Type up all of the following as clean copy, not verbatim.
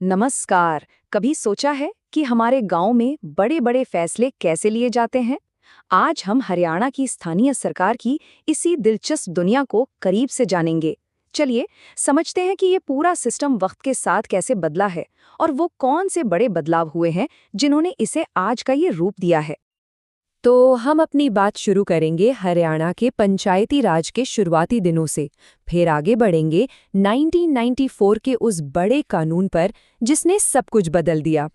नमस्कार। कभी सोचा है कि हमारे गांव में बड़े बड़े फैसले कैसे लिए जाते हैं? आज हम हरियाणा की स्थानीय सरकार की इसी दिलचस्प दुनिया को करीब से जानेंगे। चलिए समझते हैं कि ये पूरा सिस्टम वक्त के साथ कैसे बदला है और वो कौन से बड़े बदलाव हुए हैं जिन्होंने इसे आज का ये रूप दिया है। तो हम अपनी बात शुरू करेंगे हरियाणा के पंचायती राज के शुरुआती दिनों से। फिर आगे बढ़ेंगे 1994 के उस बड़े कानून पर जिसने सब कुछ बदल दिया।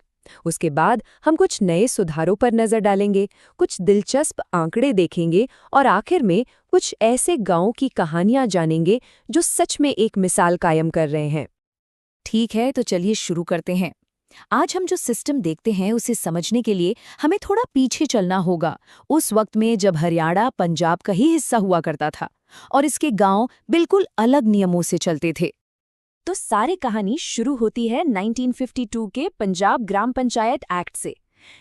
उसके बाद हम कुछ नए सुधारों पर नजर डालेंगे, कुछ दिलचस्प आंकड़े देखेंगे और आखिर में कुछ ऐसे गांवों की कहानियां जानेंगे जो सच में एक मिसाल कायम कर रहे हैं। ठीक है, तो चलिए शुरू करते हैं। आज हम जो सिस्टम देखते हैं उसे समझने के लिए हमें थोड़ा पीछे चलना होगा, उस वक्त में जब हरियाणा पंजाब का ही हिस्सा हुआ करता था और इसके गांव बिल्कुल अलग नियमों से चलते थे। तो सारी कहानी शुरू होती है 1952 के पंजाब ग्राम पंचायत एक्ट से।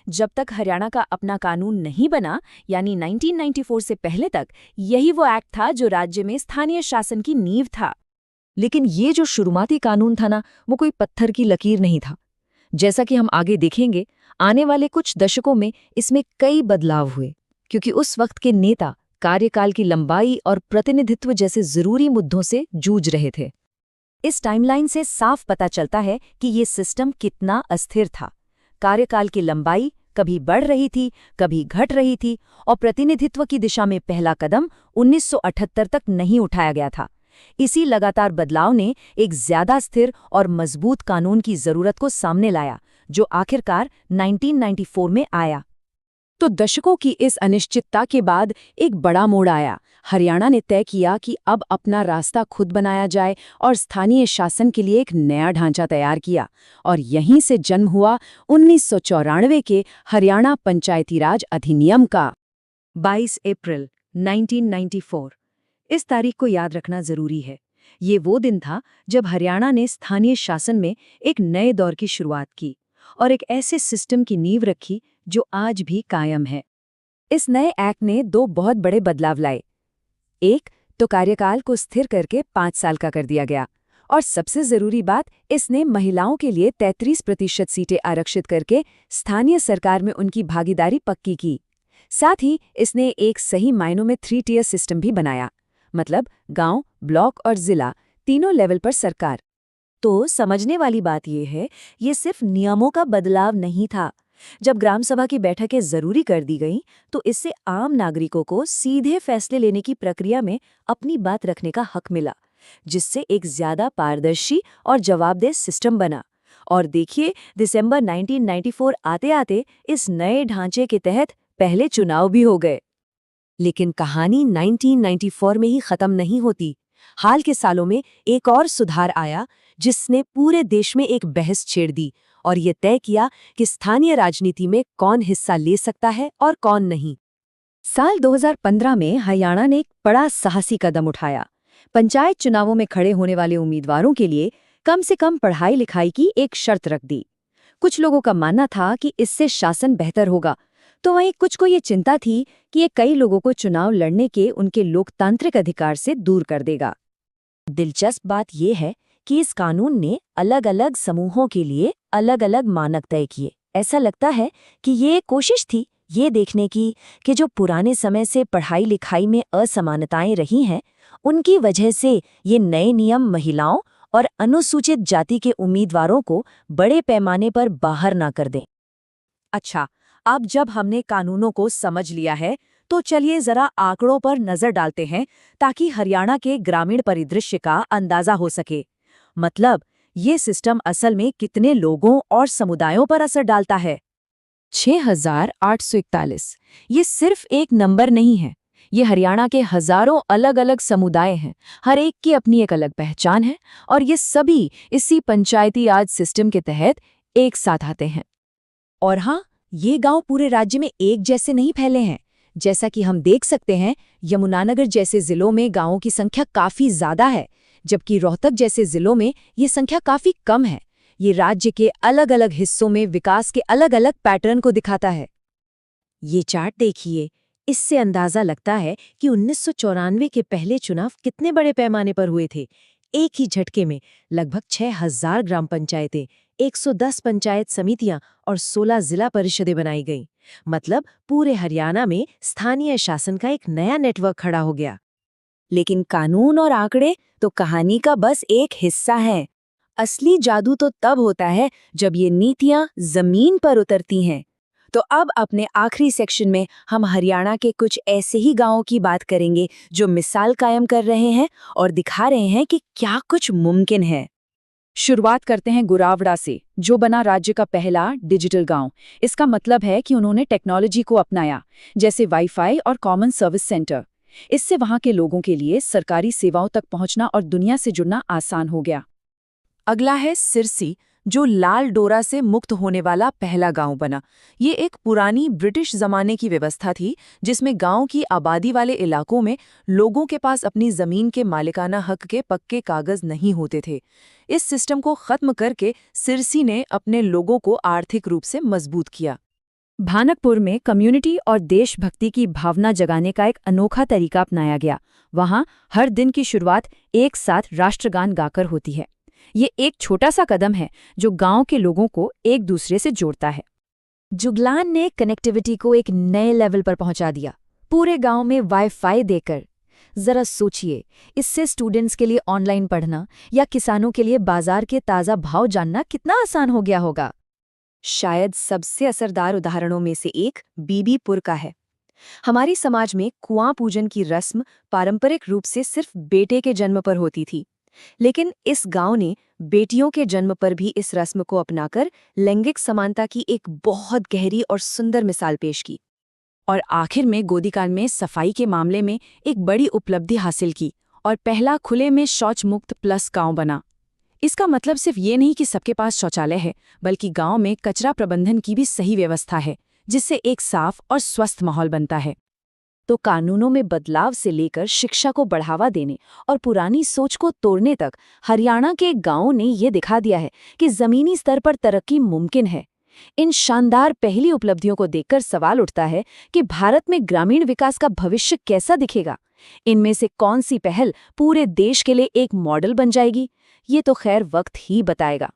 जब तक हरियाणा का अपना कानून नहीं बना, यानी 1994 से पहले तक, यही वो एक्ट था जो राज्य में स्थानीय शासन की नींव था। लेकिन ये जो शुरुआती कानून था ना, वो कोई पत्थर की लकीर नहीं था। जैसा कि हम आगे देखेंगे, आने वाले कुछ दशकों में इसमें कई बदलाव हुए, क्योंकि उस वक्त के नेता कार्यकाल की लंबाई और प्रतिनिधित्व जैसे जरूरी मुद्दों से जूझ रहे थे। इस टाइमलाइन से साफ पता चलता है कि ये सिस्टम कितना अस्थिर था। कार्यकाल की लंबाई कभी बढ़ रही थी, कभी घट रही थी, और प्रतिनिधित्व की दिशा में पहला कदम 1978 तक नहीं उठाया गया था। इसी लगातार बदलाव ने एक ज्यादा स्थिर और मजबूत कानून की जरूरत को सामने लाया, जो आखिरकार 1994 में आया। तो दशकों की इस अनिश्चितता के बाद एक बड़ा मोड़ आया। हरियाणा ने तय किया कि अब अपना रास्ता खुद बनाया जाए और स्थानीय शासन के लिए एक नया ढांचा तैयार किया। और यहीं से जन्म हुआ 1994 के हरियाणा पंचायती राज अधिनियम का। 22 अप्रैल 1994। इस तारीख को याद रखना जरूरी है। ये वो दिन था जब हरियाणा ने स्थानीय शासन में एक नए दौर की शुरुआत की और एक ऐसे सिस्टम की नींव रखी जो आज भी कायम है। इस नए एक्ट ने दो बहुत बड़े बदलाव लाए। एक तो कार्यकाल को स्थिर करके 5 साल का कर दिया गया, और सबसे जरूरी बात, इसने महिलाओं के लिए 33% सीटें आरक्षित करके स्थानीय सरकार में उनकी भागीदारी पक्की की। साथ ही इसने एक सही मायनों में 3 टियर सिस्टम भी बनाया, मतलब गांव, ब्लॉक और जिला तीनों लेवल पर सरकार। तो समझने वाली बात यह है, ये सिर्फ नियमों का बदलाव नहीं था। जब ग्राम सभा की बैठकें जरूरी कर दी गईं, तो इससे आम नागरिकों को सीधे फैसले लेने की प्रक्रिया में अपनी बात रखने का हक मिला, जिससे एक ज्यादा पारदर्शी और जवाबदेह सिस्टम बना। और देखिए, दिसंबर 1994 आते आते इस नए ढांचे के तहत पहले चुनाव भी हो गए। लेकिन कहानी 1994 में ही खत्म नहीं होती। हाल के सालों में एक और सुधार आया जिसने पूरे देश में एक बहस छेड़ दी और ये तय किया कि स्थानीय राजनीति में कौन हिस्सा ले सकता है और कौन नहीं। साल 2015 में हरियाणा ने एक बड़ा साहसी कदम उठाया। पंचायत चुनावों में खड़े होने वाले उम्मीदवारों के लिए कम से कम पढ़ाई लिखाई की एक शर्त रख दी। कुछ लोगों का मानना था कि इससे शासन बेहतर होगा, तो वहीं कुछ को ये चिंता थी कि ये कई लोगों को चुनाव लड़ने के उनके लोकतांत्रिक अधिकार से दूर कर देगा। दिलचस्प बात यह है कि इस कानून ने अलग अलग समूहों के लिए अलग अलग मानक तय किए। ऐसा लगता है कि ये कोशिश थी ये देखने की कि जो पुराने समय से पढ़ाई लिखाई में असमानताएं रही हैं, उनकी वजह से ये नए नियम महिलाओं और अनुसूचित जाति के उम्मीदवारों को बड़े पैमाने पर बाहर ना कर दें। अच्छा, अब जब हमने कानूनों को समझ लिया है, तो चलिए जरा आंकड़ों पर नजर डालते हैं ताकि हरियाणा के ग्रामीण परिदृश्य का अंदाजा हो सके। मतलब, ये सिस्टम असल में कितने लोगों और समुदायों पर असर डालता है। 6,841। ये सिर्फ एक नंबर नहीं है, ये हरियाणा के हजारों अलग अलग समुदाय हैं। हर एक की अपनी एक अलग पहचान है और ये सभी इसी पंचायती राज सिस्टम के तहत एक साथ आते हैं। और हाँ, ये गांव पूरे राज्य में एक जैसे नहीं फैले हैं। जैसा कि हम देख सकते हैं, यमुनानगर जैसे जिलों में गांवों की संख्या काफी ज्यादा है, जबकि रोहतक जैसे जिलों में ये संख्या काफी कम है। ये राज्य के अलग अलग हिस्सों में विकास के अलग अलग पैटर्न को दिखाता है। ये चार्ट देखिए, इससे अंदाजा लगता है कि 1994 के पहले चुनाव कितने बड़े पैमाने पर हुए थे। एक ही झटके में लगभग 6000 ग्राम पंचायतें, 110 पंचायत समितियां और 16 जिला परिषदें बनाई गईं। मतलब पूरे हरियाणा में स्थानीय शासन का एक नया नेटवर्क खड़ा हो गया। लेकिन कानून और आंकड़े तो कहानी का बस एक हिस्सा है। असली जादू तो तब होता है जब ये नीतियां जमीन पर उतरती हैं। तो अब अपने आखिरी सेक्शन में हम हरियाणा के कुछ ऐसे ही गांवों की बात करेंगे जो मिसाल कायम कर रहे हैं और दिखा रहे हैं कि क्या कुछ मुमकिन है। शुरुआत करते हैं गुरावड़ा से, जो बना राज्य का पहला डिजिटल गांव। इसका मतलब है कि उन्होंने टेक्नोलॉजी को अपनाया, जैसे वाईफाई और कॉमन सर्विस सेंटर। इससे वहां के लोगों के लिए सरकारी सेवाओं तक पहुंचना और दुनिया से जुड़ना आसान हो गया। अगला है सिरसी, जो लाल डोरा से मुक्त होने वाला पहला गांव बना। ये एक पुरानी ब्रिटिश जमाने की व्यवस्था थी जिसमें गांव की आबादी वाले इलाकों में लोगों के पास अपनी जमीन के मालिकाना हक के पक्के कागज नहीं होते थे। इस सिस्टम को खत्म करके सिरसी ने अपने लोगों को आर्थिक रूप से मजबूत किया। भानकपुर में कम्युनिटी और देशभक्ति की भावना जगाने का एक अनोखा तरीका अपनाया गया। वहां हर दिन की शुरुआत एक साथ राष्ट्रगान गाकर होती है। ये एक छोटा सा कदम है जो गांव के लोगों को एक दूसरे से जोड़ता है। जुगलान ने कनेक्टिविटी को एक नए लेवल पर पहुंचा दिया, पूरे गांव में वाईफाई देकर। जरा सोचिए, इससे स्टूडेंट्स के लिए ऑनलाइन पढ़ना या किसानों के लिए बाजार के ताज़ा भाव जानना कितना आसान हो गया होगा। शायद सबसे असरदार उदाहरणों में से एक बीबीपुर का है। हमारी समाज में कुआं पूजन की रस्म पारंपरिक रूप से सिर्फ बेटे के जन्म पर होती थी, लेकिन इस गांव ने बेटियों के जन्म पर भी इस रस्म को अपनाकर लैंगिक समानता की एक बहुत गहरी और सुंदर मिसाल पेश की। और आखिर में गोदीकाल में सफाई के मामले में एक बड़ी उपलब्धि हासिल की और पहला खुले में शौच मुक्त प्लस गांव बना। इसका मतलब सिर्फ ये नहीं कि सबके पास शौचालय है, बल्कि गांव में कचरा प्रबंधन की भी सही व्यवस्था है, जिससे एक साफ और स्वस्थ माहौल बनता है। तो कानूनों में बदलाव से लेकर शिक्षा को बढ़ावा देने और पुरानी सोच को तोड़ने तक हरियाणा के गांवों ने ये दिखा दिया है कि जमीनी स्तर पर तरक्की मुमकिन है। इन शानदार पहली उपलब्धियों को देखकर सवाल उठता है कि भारत में ग्रामीण विकास का भविष्य कैसा दिखेगा। इनमें से कौन सी पहल पूरे देश के लिए एक मॉडल बन जाएगी, ये तो खैर वक्त ही बताएगा।